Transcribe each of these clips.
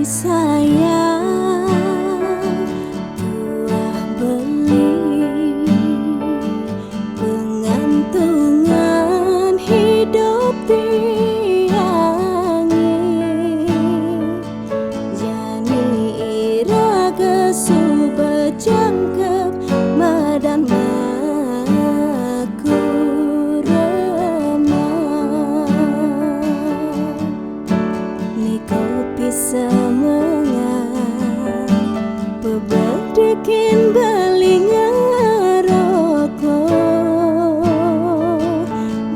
Sayang, buah beli pengantungan hidup tiangi jani iraga suba jangkep madan maku remah ni kopi semangat pebedikin balingan rokok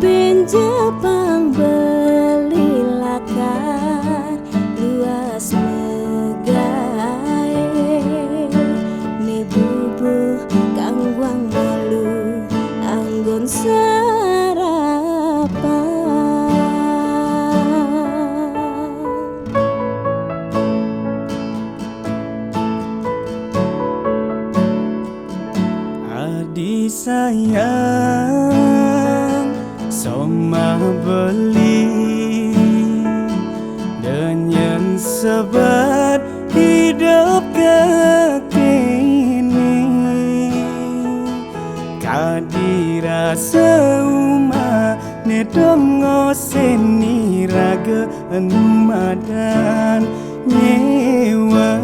ben Jepang beli lakar luas megae ni bubuh kangwang malu anggon sarapan. Adi sayang soma beli dengan sebat hidup kekini kadira seuma nedongo seni raga enumadan nyewa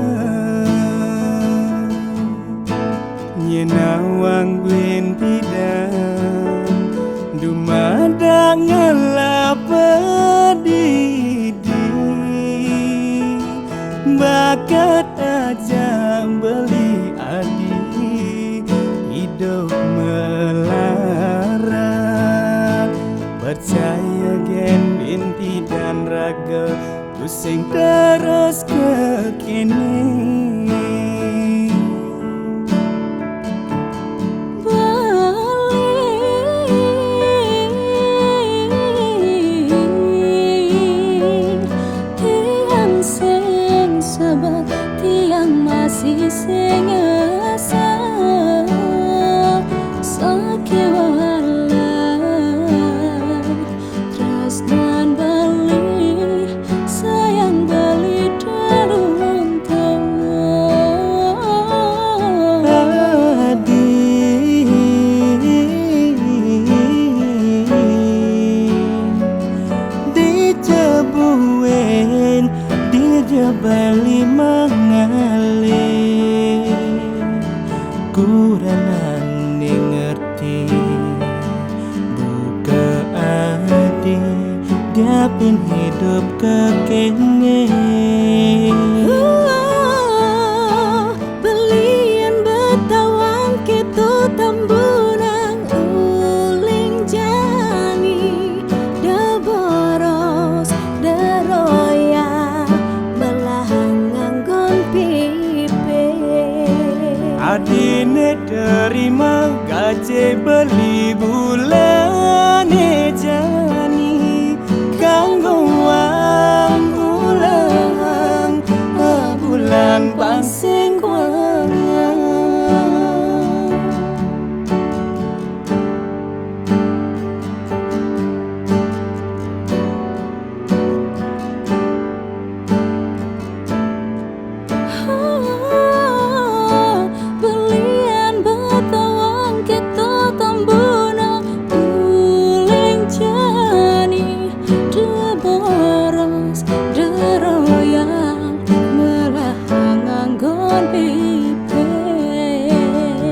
nyenawang bin bidan dumadang ngelapedidi bakat aja beli adi hidup melarat percaya gen binti dan raga pusing terus kekini. Tiang masih sengasa sakewala terus dan beli sayang beli dalam Adi dijebuin dijebali mengalir kuranan ngerti buka adi dapin hidup kekene belian betawang ketu tamburang uling jani deboros deroya belahang nganggon pipe adine terima gaje beli bulan jani kanggo wang bulan pangsing kuangan belian betawang ketu tambuna uling jani deboros deroyang melahang nganggon pipe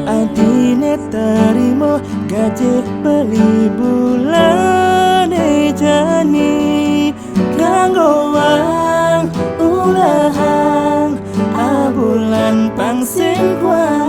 adine terima gaji beli bulan jani kanggo wang ulahang abulan pangsing kuat